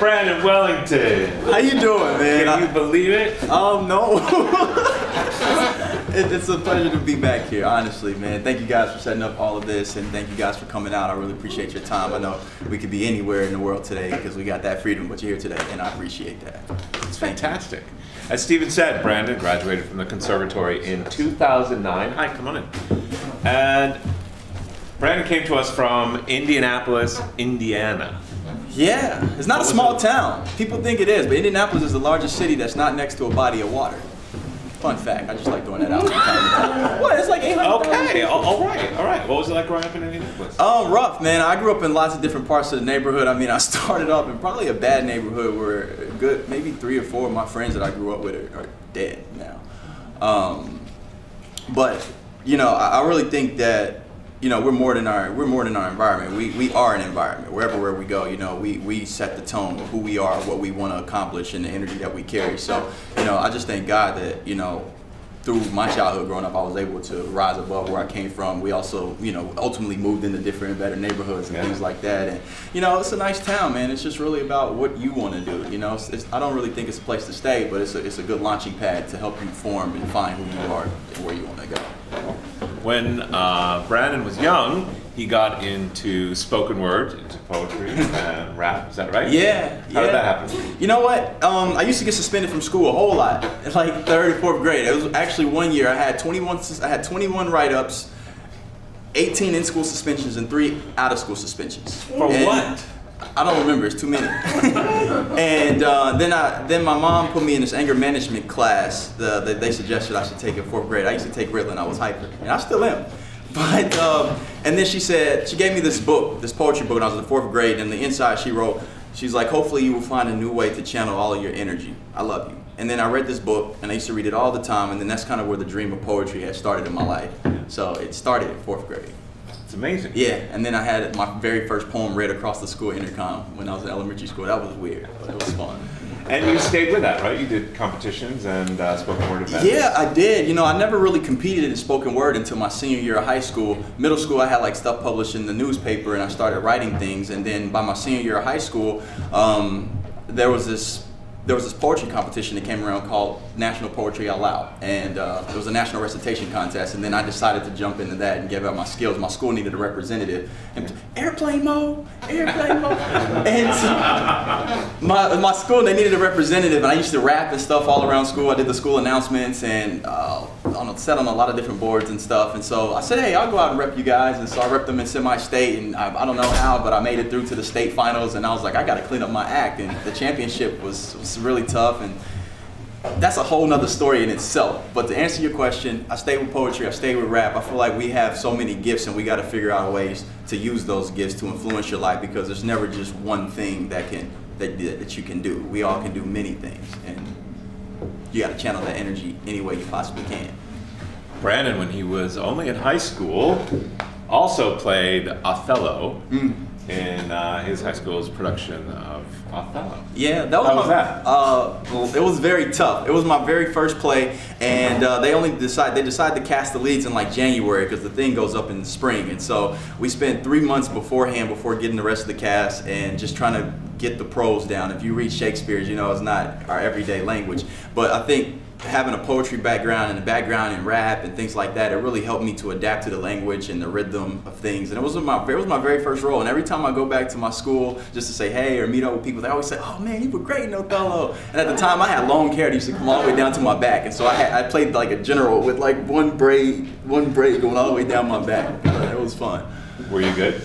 Branden Wellington. How you doing, man? Can you believe it? No. It's a pleasure to be back here, honestly, man. Thank you guys for setting up all of this, and thank you guys for coming out. I really appreciate your time. I know we could be anywhere in the world today because we got that freedom, but you're here today, and I appreciate that. It's fantastic. As Steven said, Branden graduated from the conservatory in 2009. Hi, come on in. And Branden came to us from Indianapolis, Indiana. Yeah, it's not a small town. People think it is, but Indianapolis is the largest city that's not next to a body of water. Fun fact, I just like throwing that out from time to time. What, it's like 800,000 Okay, all right. What was it like growing up in Indianapolis? Rough, man. I grew up in lots of different parts of the neighborhood. I mean, I started off in probably a bad neighborhood where maybe 3 or 4 of my friends that I grew up with are dead now. But, you know, I really think that, you know, we're more than our environment. We are an environment. Wherever we go, you know, we set the tone of who we are, what we want to accomplish, and the energy that we carry. So, you know, I just thank God that, you know, through my childhood growing up, I was able to rise above where I came from. We also, you know, ultimately moved into different and better neighborhoods and things like that. And, you know, it's a nice town, man. It's just really about what you want to do. You know, I don't really think it's a place to stay, but it's a good launching pad to help you form and find who you are and where you want to go. When Branden was young, he got into spoken word, into poetry and rap. Is that right? Yeah. How did that happen? You know what? I used to get suspended from school a whole lot. It's like 3rd or 4th grade. It was actually one year I had 21 write-ups, 18 in-school suspensions, and 3 out-of-school suspensions. For what? I don't remember. It's too many. And then my mom put me in this anger management class that they suggested I should take in 4th grade. I used to take Ritalin. I was hyper, and I still am. But and then she gave me this book, this poetry book, when I was in the 4th grade. And the inside she wrote, she's like, "Hopefully you will find a new way to channel all of your energy. I love you." And then I read this book, and I used to read it all the time. And then that's kind of where the dream of poetry had started in my life. So it started in 4th grade. It's amazing. Yeah, and then I had my very first poem read across the school intercom when I was in elementary school. That was weird, but it was fun. And you stayed with that, right? You did competitions and spoken word events. Yeah, I did. You know, I never really competed in spoken word until my senior year of high school. Middle school, I had like stuff published in the newspaper, and I started writing things. And then by my senior year of high school, there was this poetry competition that came around called National Poetry Out Loud, and it was a national recitation contest. And then I decided to jump into that and give out my skills. My school needed a representative, and airplane mode. And so my school, they needed a representative, and I used to rap and stuff all around school. I did the school announcements and sat on a lot of different boards and stuff. And so I said, hey, I'll go out and rep you guys. And so I repped them in semi-state, and I don't know how, but I made it through to the state finals. And I was like, I got to clean up my act. And the championship was really tough, and that's a whole nother story in itself. But to answer your question, I stayed with poetry, I stayed with rap. I feel like we have so many gifts, and we got to figure out ways to use those gifts to influence your life, because there's never just one thing that you can do. We all can do many things, and you got to channel that energy any way you possibly can. Branden, when he was only in high school, also played Othello in his high school's production of Othello. Yeah, that was How was that? It was very tough. It was my very first play, and they decide to cast the leads in like January, because the thing goes up in the spring. And so we spent 3 months beforehand before getting the rest of the cast and just trying to get the prose down. If you read Shakespeare, you know it's not our everyday language. But I think having a poetry background and a background in rap and things like that, it really helped me to adapt to the language and the rhythm of things. And it was my very first role. And every time I go back to my school just to say hey or meet up with people, they always say, "Oh man, you were great in Othello." And at the time I had long hair that used to come all the way down to my back. And so I played like a general with like one braid going all the way down my back. It was fun. Were you good?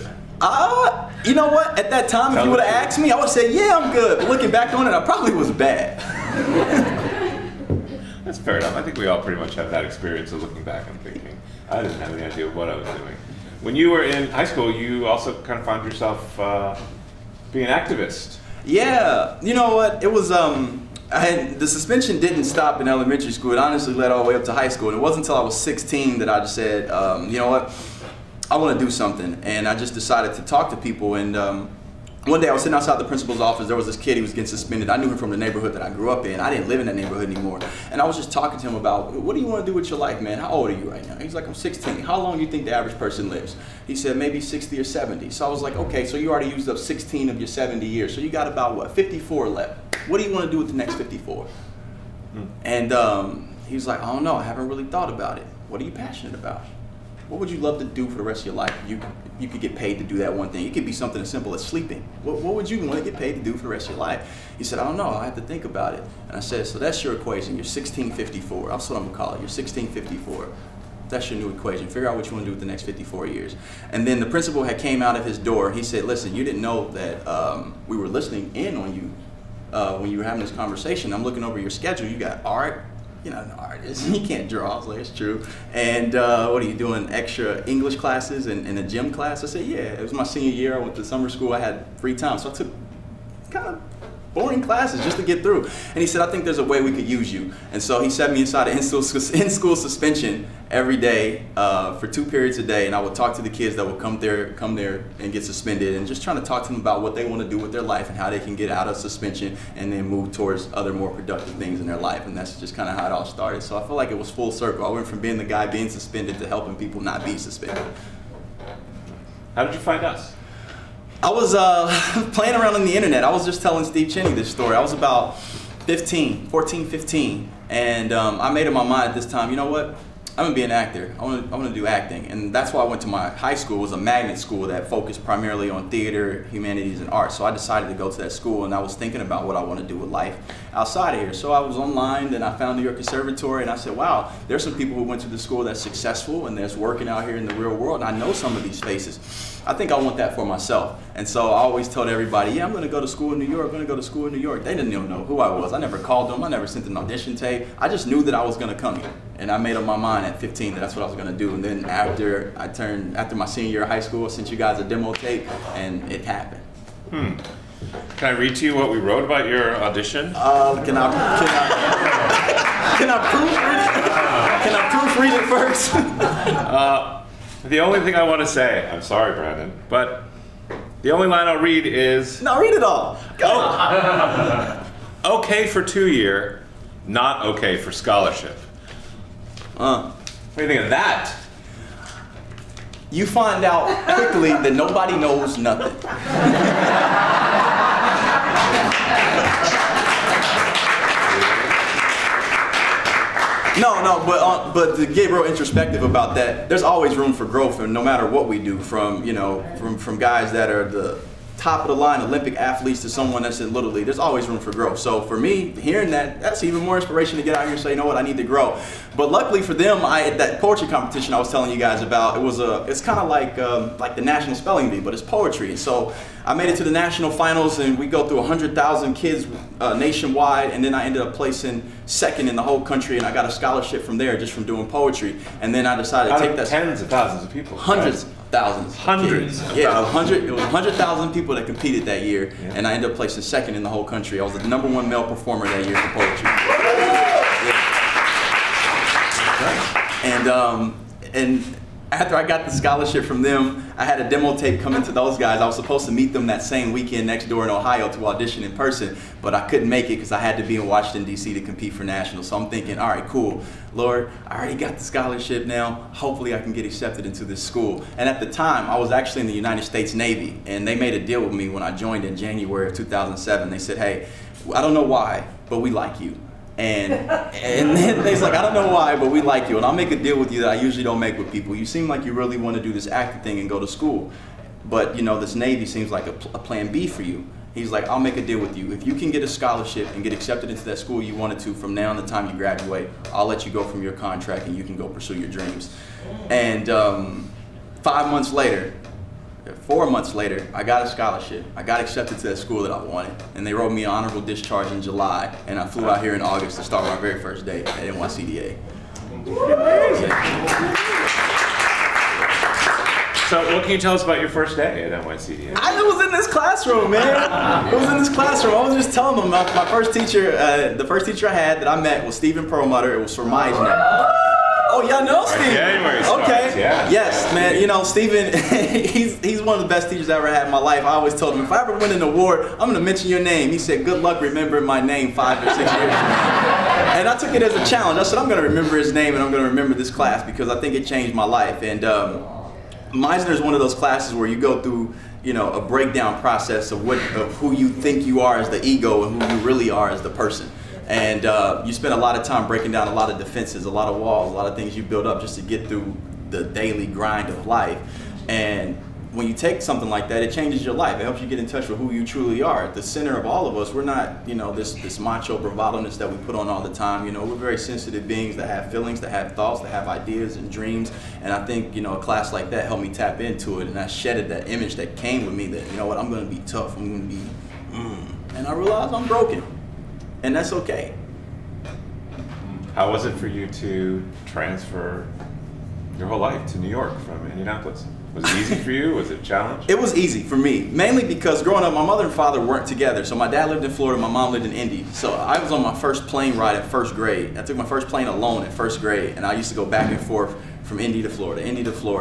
You know what? At that time, if you would have asked me, I would say, yeah, I'm good. But looking back on it, I probably was bad. That's fair enough. I think we all pretty much have that experience of looking back and thinking, I didn't have any idea what I was doing. When you were in high school, you also kind of found yourself being an activist. Yeah, you know what? It was, the suspension didn't stop in elementary school. It honestly led all the way up to high school. And it wasn't until I was 16 that I just said, you know what? I want to do something. And I just decided to talk to people. And one day I was sitting outside the principal's office. There was this kid, he was getting suspended. I knew him from the neighborhood that I grew up in. I didn't live in that neighborhood anymore. And I was just talking to him about, what do you want to do with your life, man? How old are you right now? He's like, I'm 16. How long do you think the average person lives? He said, maybe 60 or 70. So I was like, okay, so you already used up 16 of your 70 years. So you got about, what, 54 left. What do you want to do with the next 54? And he was like, I don't know, I haven't really thought about it. What are you passionate about? What would you love to do for the rest of your life? You could get paid to do that one thing. It could be something as simple as sleeping. What would you want to get paid to do for the rest of your life? He said, I don't know, I have to think about it. And I said, so that's your equation, you're 1654. That's what I'm gonna call it, you're 1654. That's your new equation. Figure out what you want to do with the next 54 years. And then the principal had came out of his door. He said, listen, you didn't know that we were listening in on you when you were having this conversation. I'm looking over your schedule. You got art. You're not an artist. You can't draw. I was like, it's true. And what are you doing? Extra English classes and a gym class? I said, yeah. It was my senior year. I went to summer school. I had free time. So I took kind of boring classes just to get through. And he said, I think there's a way we could use you. And so he set me inside an in-school suspension every day for 2 periods a day. And I would talk to the kids that would come there and get suspended, and just trying to talk to them about what they want to do with their life and how they can get out of suspension and then move towards other more productive things in their life. And that's just kind of how it all started. So I feel like it was full circle. I went from being the guy being suspended to helping people not be suspended. How did you find us? I was playing around on the internet. I was just telling Steve Cheney this story. I was about 14, 15, and I made up my mind at this time, you know what? I'm gonna be an actor. I want to do acting, and that's why I went to my high school. It was a magnet school that focused primarily on theater, humanities, and art. So I decided to go to that school, and I was thinking about what I want to do with life outside of here. So I was online, and I found New York Conservatory, and I said, wow, there's some people who went to the school that's successful and that's working out here in the real world, and I know some of these faces. I think I want that for myself. And so I always told everybody, yeah, I'm going to go to school in New York, I'm going to go to school in New York. They didn't even know who I was. I never called them. I never sent an audition tape. I just knew that I was going to come here. And I made up my mind at 15 that that's what I was going to do. And then after my senior year of high school, I sent you guys a demo tape, and it happened. Can I read to you what we wrote about your audition? Can I proofread it? Can I proofread it first? The only thing I want to say, I'm sorry, Brandon, but the only line I'll read is... No, read it all. Go. Okay for 2-year, not okay for scholarship. What do you think of that? You find out quickly that nobody knows nothing. No, but to get real introspective about that, there's always room for growth, and no matter what we do, from guys that are the top of the line Olympic athletes to someone that's in Little League, there's always room for growth. So for me, hearing that, that's even more inspiration to get out here and say, you know what, I need to grow. But luckily for them, that poetry competition I was telling you guys about, it's kind of like the National Spelling Bee, but it's poetry. And so I made it to the national finals, and we go through 100,000 kids nationwide, and then I ended up placing second in the whole country, and I got a scholarship from there just from doing poetry. And then I decided to take that. Tens of thousands of people. Hundreds. Right? Thousands. Hundreds. Yeah, it was 100,000 people that competed that year, and I ended up placing second in the whole country. I was the #1 male performer that year for poetry. Yeah. And after I got the scholarship from them, I had a demo tape come into those guys. I was supposed to meet them that same weekend next door in Ohio to audition in person, but I couldn't make it because I had to be in Washington, D.C. to compete for nationals. So I'm thinking, all right, cool. Lord, I already got the scholarship now. Hopefully I can get accepted into this school. And at the time, I was actually in the United States Navy, and they made a deal with me when I joined in January of 2007. They said, hey, I don't know why, but we like you. And then they's like, I don't know why, but we like you, and I'll make a deal with you that I usually don't make with people. You seem like you really want to do this acting thing and go to school, but this Navy seems like a plan B for you. He's like, I'll make a deal with you. If you can get a scholarship and get accepted into that school you wanted to from now on the time you graduate, I'll let you go from your contract and you can go pursue your dreams. And 4 months later, I got a scholarship. I got accepted to that school that I wanted, and they wrote me an honorable discharge in July, and I flew out here in August to start my very first day at NYCDA. So what can you tell us about your first day at NYCDA? I was in this classroom, man. I was in this classroom. I was just telling them my first teacher, the first teacher I had that I met was Stephen Perlmutter. It was for Meisner. Oh, y'all know Steven. January starts, okay. yeah. Yes, man. You know, Steven, he's one of the best teachers I ever had in my life. I always told him, if I ever win an award, I'm going to mention your name. He said, good luck remembering my name 5 or 6 years from now. And I took it as a challenge. I said, I'm going to remember his name and I'm going to remember this class because I think it changed my life. And Meisner is one of those classes where you go through, you know, a breakdown process of who you think you are as the ego and who you really are as the person. And you spend a lot of time breaking down a lot of defenses, a lot of walls, a lot of things you build up just to get through the daily grind of life. And when you take something like that, it changes your life. It helps you get in touch with who you truly are. At the center of all of us, we're not, you know, this macho bravado-ness that we put on all the time. You know, we're very sensitive beings that have feelings, that have thoughts, that have ideas and dreams. And I think, you know, a class like that helped me tap into it. And I shedded that image that came with me that, you know what, I'm going to be tough. I'm going to be, and I realized I'm broken. And that's okay. How was it for you to transfer your whole life to New York from Indianapolis? Was it easy for you? Was it a challenge? It was easy for me, mainly because growing up, my mother and father weren't together. So my dad lived in Florida, my mom lived in Indy. So I was on my first plane ride in 1st grade. I took my first plane alone in 1st grade, and I used to go back and forth from Indy to Florida,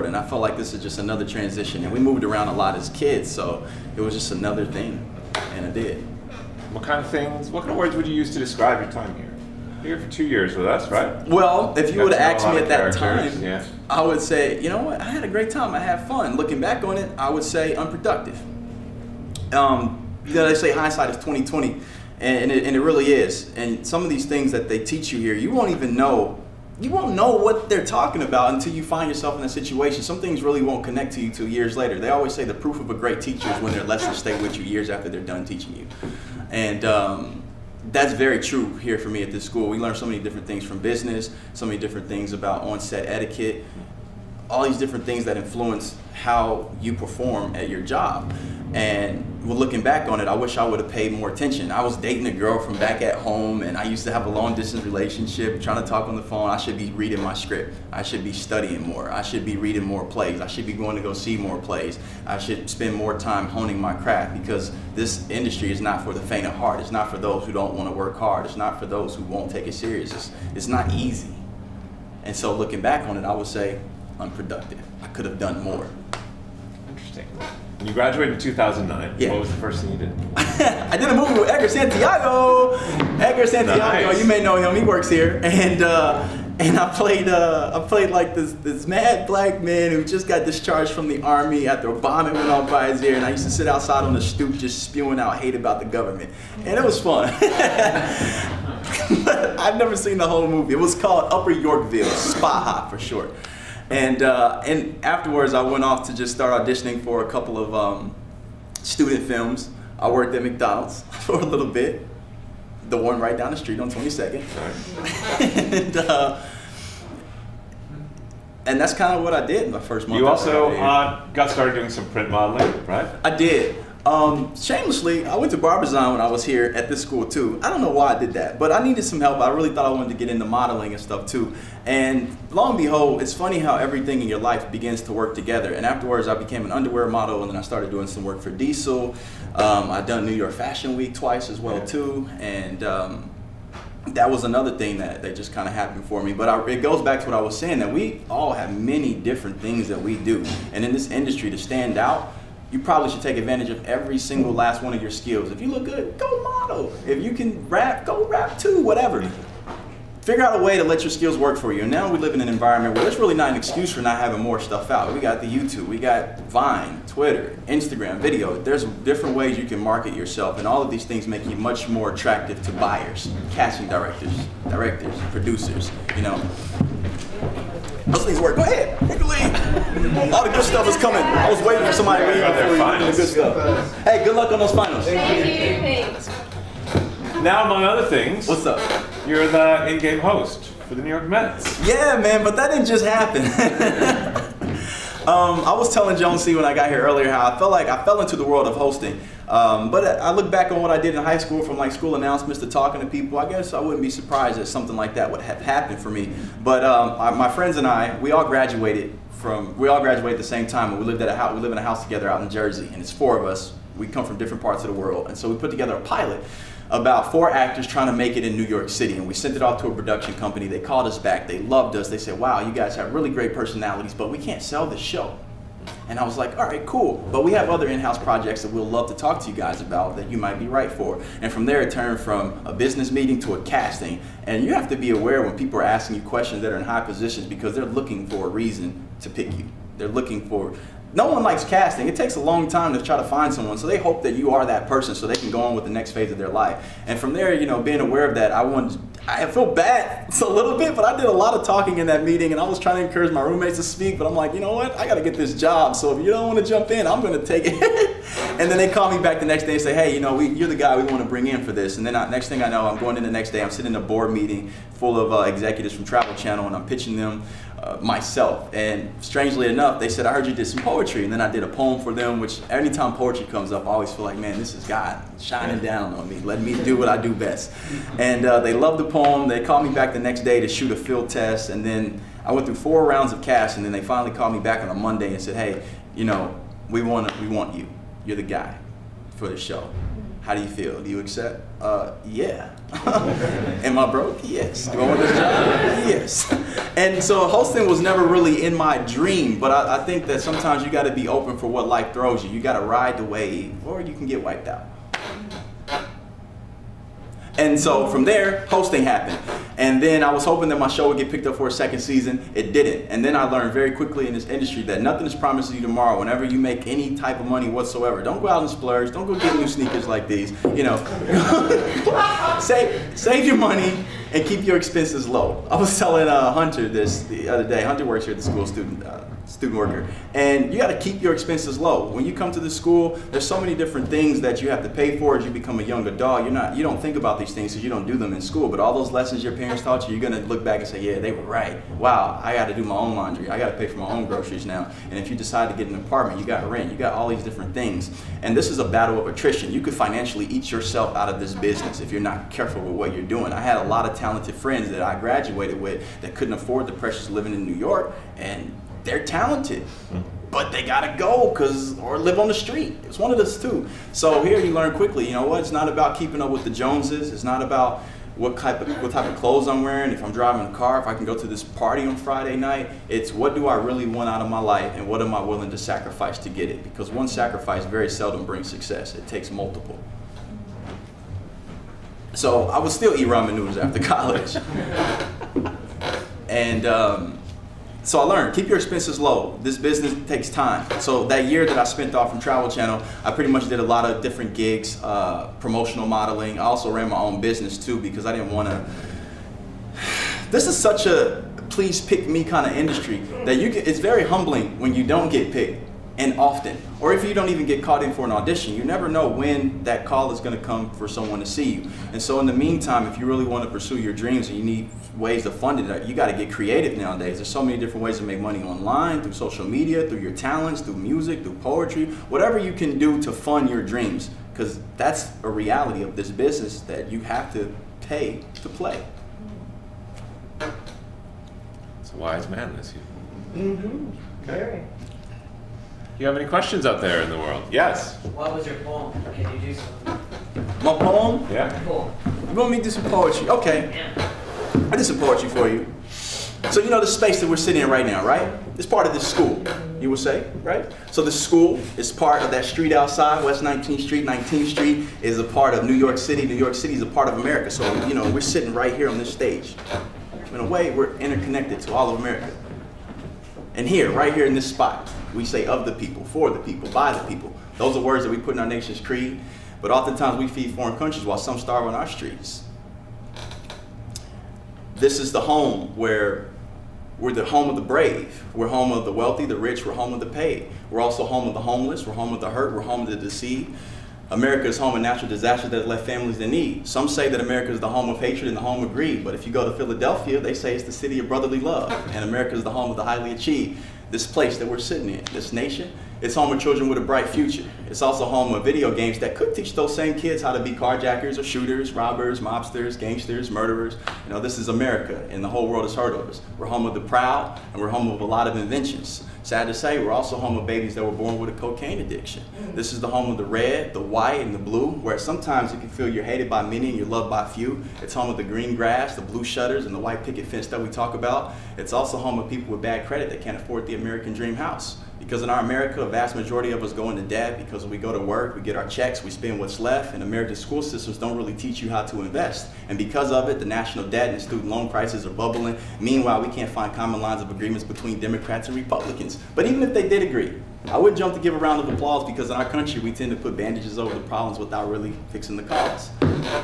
and I felt like this is just another transition. And we moved around a lot as kids, so it was just another thing, and I did. What kind of words would you use to describe your time here? You're here for 2 years with us, right? Well, if you would have asked me at that time, yeah. I would say, you know what, I had a great time, I had fun. Looking back on it, I would say unproductive. You know, they say hindsight is 20/20, and it really is. And some of these things that they teach you here, you won't know what they're talking about until you find yourself in a situation. Some things really won't connect to you till years later. They always say the proof of a great teacher is when their lessons stay with you years after they're done teaching you. And that's very true here for me at this school. We learn so many different things from business, so many different things about on-set etiquette, all these different things that influence how you perform at your job. And looking back on it, I wish I would have paid more attention. I was dating a girl from back at home, and I used to have a long-distance relationship, trying to talk on the phone. I should be reading my script. I should be studying more. I should be reading more plays. I should be going to go see more plays. I should spend more time honing my craft, because this industry is not for the faint of heart. It's not for those who don't want to work hard. It's not for those who won't take it serious. It's not easy. And so looking back on it, I would say unproductive. I could have done more. Interesting. When you graduated in 2009, yeah. What was the first thing you did? I did a movie with Edgar Santiago. Edgar Santiago, nice. You may know him. He works here, and I played like this mad black man who just got discharged from the army after a bomb went off by his ear, and I used to sit outside on the stoop just spewing out hate about the government, and it was fun. But I've never seen the whole movie. It was called Upper Yorkville, Spot Hot for short. And afterwards, I went off to just start auditioning for a couple of student films. I worked at McDonald's for a little bit, the one right down the street on 22nd. And that's kind of what I did in my first month. You also got started doing some print modeling, right? I did. Shamelessly, I went to Barbizon when I was here at this school too. I don't know why I did that, but I needed some help. I really thought I wanted to get into modeling and stuff too. And lo and behold, it's funny how everything in your life begins to work together. And afterwards, I became an underwear model, and then I started doing some work for Diesel. I've done New York Fashion Week twice as well too. And that was another thing that just kind of happened for me. But it goes back to what I was saying, that we all have many different things that we do. And in this industry, to stand out, you probably should take advantage of every single last one of your skills. If you look good, go model. If you can rap, go rap too, whatever. Figure out a way to let your skills work for you. And now we live in an environment where there's really not an excuse for not having more stuff out. We got the YouTube, we got Vine, Twitter, Instagram, video. There's different ways you can market yourself, and all of these things make you much more attractive to buyers, casting directors, producers, you know. Those things work. Go ahead, take the lead. All the good stuff is coming. I was waiting for somebody to leave before you do the good stuff. Hey, good luck on those finals. Thank you. Now, among other things, what's up? You're the in-game host for the New York Mets. Yeah, man, but that didn't just happen. I was telling Joan C when I got here earlier how I felt like I fell into the world of hosting. But I look back on what I did in high school, from like school announcements to talking to people. I guess I wouldn't be surprised that something like that would have happened for me. But my friends and I, we all graduated at the same time, and we live in a house together out in Jersey, and it's 4 of us. We come from different parts of the world, and so we put together a pilot about 4 actors trying to make it in New York City, and we sent it off to a production company. They called us back. They loved us. They said, wow, you guys have really great personalities, but we can't sell this show. And I was like, all right, cool. But we have other in-house projects that we'll love to talk to you guys about that you might be right for. And from there, it turned from a business meeting to a casting. And you have to be aware when people are asking you questions that are in high positions because they're looking for a reason to pick you. They're looking for, no one likes casting. It takes a long time to try to find someone. So they hope that you are that person so they can go on with the next phase of their life. And from there, you know, being aware of that, I feel bad a little bit, but I did a lot of talking in that meeting, and I was trying to encourage my roommates to speak, but I'm like, you know what? I got to get this job, so if you don't want to jump in, I'm going to take it. And then they call me back the next day and say, hey, you know, you're the guy we want to bring in for this. And then next thing I know, I'm going in the next day, I'm sitting in a board meeting full of executives from Travel Channel, and I'm pitching them myself. And strangely enough, they said, I heard you did some poetry. And then I did a poem for them, which anytime poetry comes up, I always feel like, man, this is God shining down on me, letting me do what I do best. And they loved the poem. They called me back the next day to shoot a field test. And then I went through 4 rounds of casting, and then they finally called me back on a Monday and said, hey, you know, we want you. You're the guy for the show. How do you feel? Do you accept? Yeah. Am I broke? Yes. Do I want this job? Yes. And so hosting was never really in my dream, but I think that sometimes you got to be open for what life throws you. You got to ride the wave, or you can get wiped out. And so from there, hosting happened. And then I was hoping that my show would get picked up for a 2nd season. It didn't. And then I learned very quickly in this industry that nothing is promised to you tomorrow. Whenever you make any type of money whatsoever, don't go out and splurge. Don't go get new sneakers like these. You know, save your money and keep your expenses low. I was telling Hunter this the other day. Hunter works here at the school, student worker. And you got to keep your expenses low. When you come to the school, there's so many different things that you have to pay for as you become a young adult. You don't think about these things because you don't do them in school. But all those lessons your parents taught you, you're going to look back and say, yeah, they were right. Wow, I got to do my own laundry. I got to pay for my own groceries now. And if you decide to get an apartment, you got rent. You got all these different things. And this is a battle of attrition. You could financially eat yourself out of this business if you're not careful with what you're doing. I had a lot of talented friends that I graduated with that couldn't afford the pressures of living in New York, and they're talented, but they gotta go or live on the street. It's one of those two. So here you learn quickly, you know what? It's not about keeping up with the Joneses. It's not about what type of clothes I'm wearing, if I'm driving a car, if I can go to this party on Friday night. It's what do I really want out of my life, and what am I willing to sacrifice to get it? Because one sacrifice very seldom brings success. It takes multiple. So I would still eat ramen noodles after college. And so I learned, keep your expenses low. This business takes time. So that year that I spent off from Travel Channel, I pretty much did a lot of different gigs, promotional modeling. I also ran my own business too because I didn't want to. This is such a please pick me kind of industry that it's very humbling when you don't get picked, and often. Or if you don't even get called in for an audition, you never know when that call is going to come for someone to see you. And so in the meantime, if you really want to pursue your dreams and you need ways to fund it, you got to get creative nowadays. There's so many different ways to make money online, through social media, through your talents, through music, through poetry, whatever you can do to fund your dreams. Because that's a reality of this business that you have to pay to play. It's a wise man, this you. Mm-hmm. Okay. You have any questions out there in the world? Yes? What was your poem? Can you do something? My poem? Yeah. Cool. You want me to do some poetry? Okay. Yeah. I did some poetry for you. So you know the space that we're sitting in right now, right? It's part of this school, you would say, right? So the school is part of that street outside, West 19th Street. 19th Street is a part of New York City. New York City is a part of America. So, you know, we're sitting right here on this stage. In a way, we're interconnected to all of America. And here, right here in this spot, we say of the people, for the people, by the people. Those are words that we put in our nation's creed, but oftentimes we feed foreign countries while some starve on our streets. This is the home where we're the home of the brave. We're home of the wealthy, the rich, we're home of the paid. We're also home of the homeless, we're home of the hurt, we're home of the deceived. America is home of natural disasters that have left families in need. Some say that America is the home of hatred and the home of greed, but if you go to Philadelphia, they say it's the city of brotherly love, and America is the home of the highly achieved. This place that we're sitting in, this nation, It's home of children with a bright future. It's also home of video games that could teach those same kids how to be carjackers or shooters, robbers, mobsters, gangsters, murderers. You know, this is America, and the whole world has heard of us. We're home of the proud, and we're home of a lot of inventions. Sad to say, we're also home of babies that were born with a cocaine addiction. This is the home of the red, the white, and the blue, where sometimes you can feel you're hated by many and you're loved by few. It's home of the green grass, the blue shutters, and the white picket fence that we talk about. It's also home of people with bad credit that can't afford the American dream house. Because in our America, a vast majority of us go into debt because when we go to work, we get our checks, we spend what's left, and America's school systems don't really teach you how to invest. And because of it, the national debt and student loan prices are bubbling. Meanwhile, we can't find common lines of agreements between Democrats and Republicans. But even if they did agree, I wouldn't jump to give a round of applause because in our country, we tend to put bandages over the problems without really fixing the cause.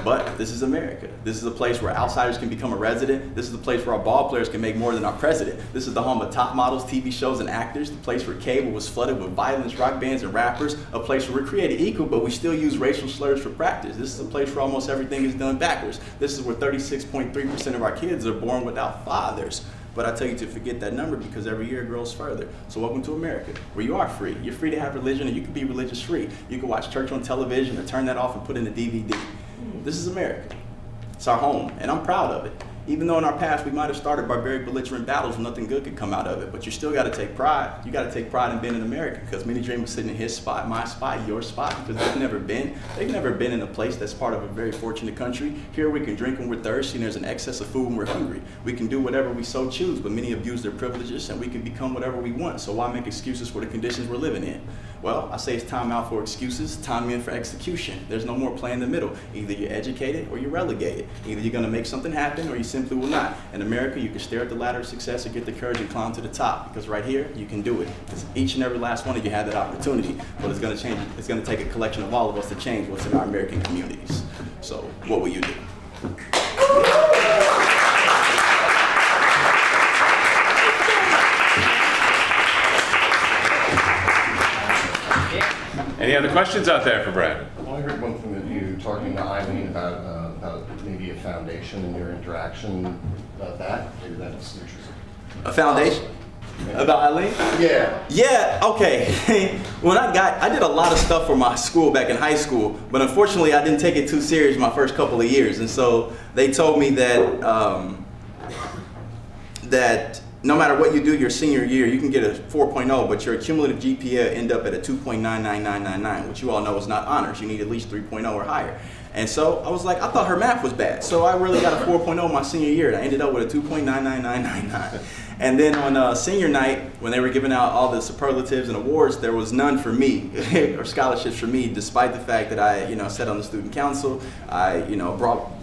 But this is America. This is a place where outsiders can become a resident. This is the place where our ball players can make more than our president. This is the home of top models, TV shows, and actors. The place where cable was flooded with violence, rock bands, and rappers. A place where we're created equal, but we still use racial slurs for practice. This is a place where almost everything is done backwards. This is where 36.3% of our kids are born without fathers. But I tell you to forget that number because every year it grows further. So welcome to America, where you are free. You're free to have religion and you can be religious free. You can watch church on television or turn that off and put in a DVD. This is America. It's our home, and I'm proud of it. Even though in our past we might have started barbaric belligerent battles and nothing good could come out of it, but you still got to take pride. You got to take pride in being in America because many dream of sitting in his spot, my spot, your spot, because they've never been in a place that's part of a very fortunate country. Here we can drink when we're thirsty and there's an excess of food when we're hungry. We can do whatever we so choose, but many abuse their privileges and we can become whatever we want. So why make excuses for the conditions we're living in? Well, I say it's time out for excuses, time in for execution. There's no more play in the middle. Either you're educated or you're relegated. Either you're going to make something happen or you simply will not. In America, you can stare at the ladder of success or get the courage and climb to the top. Because right here, you can do it. Because each and every last one of you had that opportunity. But it's going to change. It's going to take a collection of all of us to change what's in our American communities. So, what will you do? Any other questions out there for Brad? Well, I heard one thing that you talking to Eileen about maybe a foundation and your interaction about that. Maybe that's interesting. A foundation? About Eileen? Yeah. Yeah, okay. When I did a lot of stuff for my school back in high school, but unfortunately I didn't take it too serious my first couple of years. And so they told me that, that no matter what you do your senior year, you can get a 4.0, but your cumulative GPA end up at a 2.99999, which you all know is not honors. You need at least 3.0 or higher. And so I was like, I thought her math was bad. So I really got a 4.0 my senior year, and I ended up with a 2.99999. And then on senior night, when they were giving out all the superlatives and awards, there was none for me, or scholarships for me, despite the fact that I, sat on the student council. I,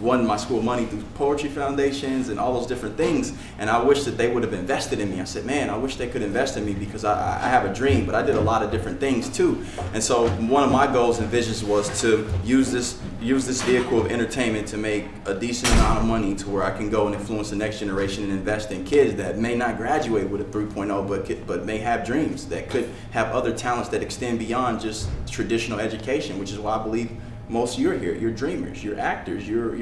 won my school money through poetry foundations and all those different things. And I wish that they would have invested in me. I said, man, I wish they could invest in me because I have a dream, but I did a lot of different things too. And so one of my goals and visions was to use this vehicle of entertainment to make a decent amount of money to where I can go and influence the next generation and invest in kids that may not graduate with a 3.0 but may have dreams that could have other talents that extend beyond just traditional education, which is why I believe most of you are here. You're dreamers, you're actors, you're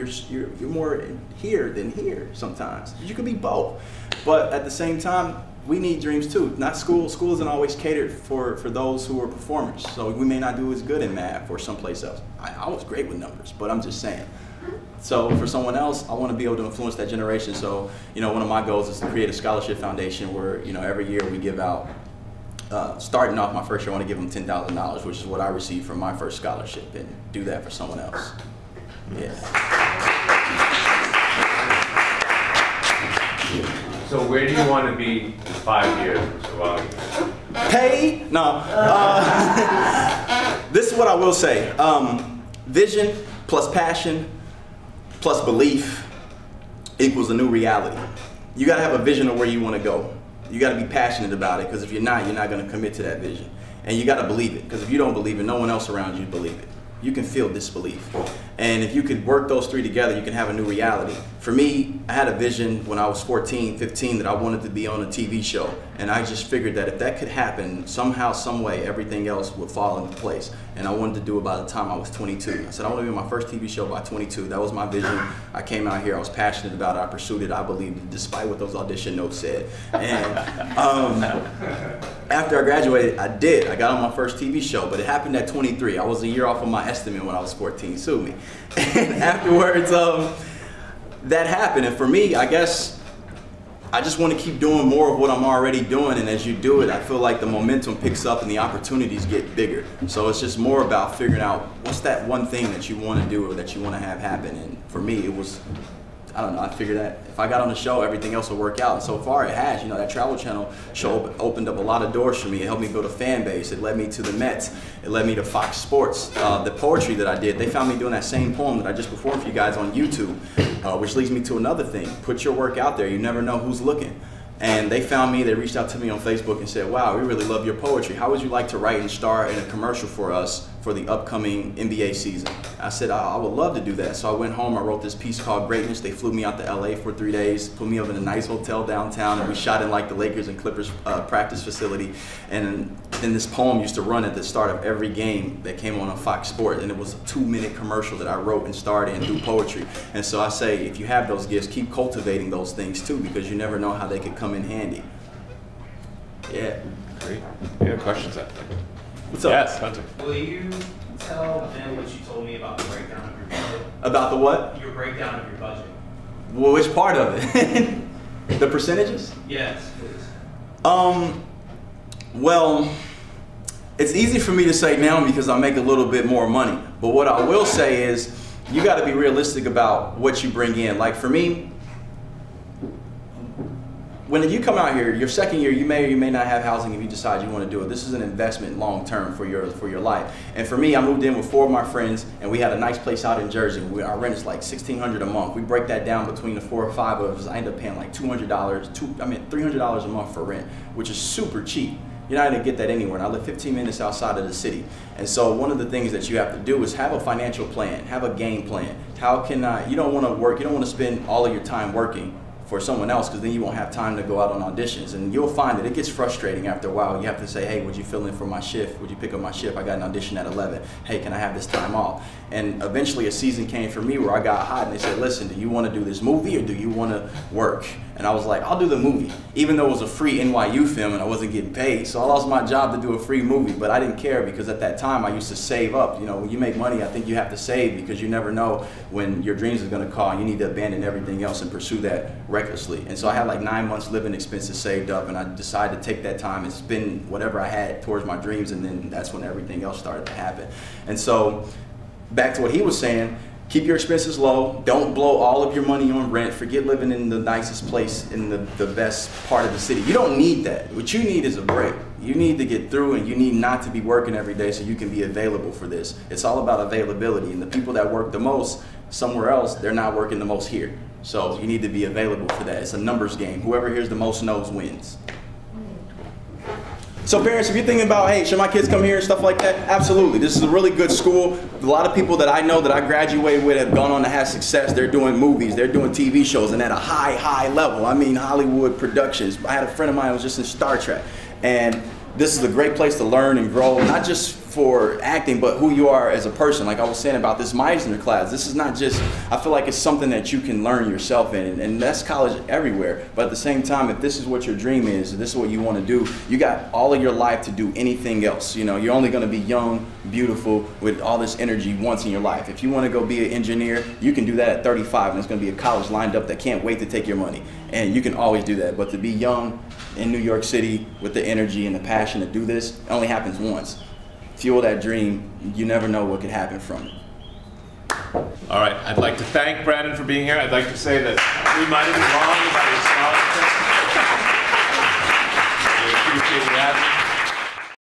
more here than here sometimes. You could be both. But at the same time, we need dreams too. Not school. School isn't always catered for those who are performers. So we may not do as good in math or someplace else. I was great with numbers, but I'm just saying. So for someone else, I want to be able to influence that generation. So, one of my goals is to create a scholarship foundation where, every year we give out, starting off my first year, I want to give them $10,000, which is what I received from my first scholarship, and do that for someone else. Yeah. So where do you want to be in 5 years? Paid? No. This is what I will say. Vision plus passion plus belief equals a new reality. You got to have a vision of where you want to go. You got to be passionate about it, because if you're not going to commit to that vision. And you got to believe it, because if you don't believe it, no one else around you believe it. You can feel disbelief. And if you could work those three together, you can have a new reality. For me, I had a vision when I was 14, 15 that I wanted to be on a TV show. And I just figured that if that could happen, somehow, some way, everything else would fall into place. And I wanted to do it by the time I was 22. I said, I want to be on my first TV show by 22. That was my vision. I came out here, I was passionate about it, I pursued it, I believed it, despite what those audition notes said. And After I graduated, I did. I got on my first TV show, but it happened at 23. I was a year off of my estimate when I was 14. Sue me. And afterwards, that happened. And for me, I guess I just want to keep doing more of what I'm already doing. And as you do it, I feel like the momentum picks up and the opportunities get bigger. So it's just more about figuring out what's that one thing that you want to do or that you want to have happen. And for me, it was, I don't know, I figured that if I got on the show, everything else would work out. And so far it has. You know, that Travel Channel show opened up a lot of doors for me. It helped me build a fan base. It led me to the Mets. It led me to Fox Sports. The poetry that I did, they found me doing that same poem that I just performed for you guys on YouTube, which leads me to another thing. Put your work out there. You never know who's looking. And they found me, they reached out to me on Facebook and said, wow, we really love your poetry. How would you like to write and star in a commercial for us for the upcoming NBA season? I said, I would love to do that. So I went home, I wrote this piece called Greatness. They flew me out to LA for 3 days, put me up in a nice hotel downtown, and we shot in like the Lakers and Clippers practice facility. And then this poem used to run at the start of every game that came on Fox Sports, and it was a 2-minute commercial that I wrote and starred in through poetry. And so I say, if you have those gifts, keep cultivating those things too, because you never know how they could come in handy. Yeah. Great. You have questions out there? What's up? Yes, Hunter. Will you tell them what you told me about the breakdown of your budget? About the what? Your breakdown of your budget. Well, which part of it? The percentages? Yes, please. Well, it's easy for me to say now because I make a little bit more money. But what I will say is, you got to be realistic about what you bring in. Like for me, when you come out here, your second year, you may or you may not have housing if you decide you want to do it. This is an investment long term for your life. And for me, I moved in with 4 of my friends, and we had a nice place out in Jersey. Our rent is like $1,600 a month. We break that down between the 4 or 5 of us. I end up paying like $300 a month for rent, which is super cheap. You're not going to get that anywhere. And I live 15 minutes outside of the city. And so one of the things that you have to do is have a financial plan, have a game plan. How can you don't want to work, you don't want to spend all of your time working for someone else, because then you won't have time to go out on auditions. And you'll find that it gets frustrating after a while. You have to say, hey, would you fill in for my shift? Would you pick up my shift? I got an audition at 11. Hey, can I have this time off? And eventually a season came for me where I got hot and they said, listen, do you want to do this movie or do you want to work? And I was like, I'll do the movie, even though it was a free NYU film and I wasn't getting paid. So I lost my job to do a free movie, but I didn't care because at that time I used to save up. You know, when you make money, I think you have to save because you never know when your dreams are going to call and you need to abandon everything else and pursue that recklessly. And so I had like 9 months living expenses saved up, and I decided to take that time and spend whatever I had towards my dreams, and then that's when everything else started to happen. And so back to what he was saying, keep your expenses low. Don't blow all of your money on rent. Forget living in the nicest place in the best part of the city. You don't need that. What you need is a break. You need to get through, and you need not to be working every day so you can be available for this. It's all about availability, and the people that work the most somewhere else, they're not working the most here. So you need to be available for that. It's a numbers game. Whoever hears the most no's wins. So parents, if you're thinking about, hey, should my kids come here and stuff like that? Absolutely. This is a really good school. A lot of people that I know that I graduated with have gone on to have success. They're doing movies, they're doing TV shows, and at a high level. I mean, Hollywood productions. I had a friend of mine who was just in Star Trek. And this is a great place to learn and grow, not just for acting, but who you are as a person. Like I was saying about this Meisner class, this is not just, I feel like it's something that you can learn yourself in, and that's college everywhere. But at the same time, if this is what your dream is, if this is what you want to do, you got all of your life to do anything else. You know, you're only going to be young, beautiful, with all this energy once in your life. If you want to go be an engineer, you can do that at 35, and there's going to be a college lined up that can't wait to take your money. And you can always do that. But to be young in New York City with the energy and the passion to do this, it only happens once. Fuel that dream. You never know what could happen from it. All right, I'd like to thank Brandon for being here. I'd like to say that we might have been wrong about his scholarship. We appreciate you having me.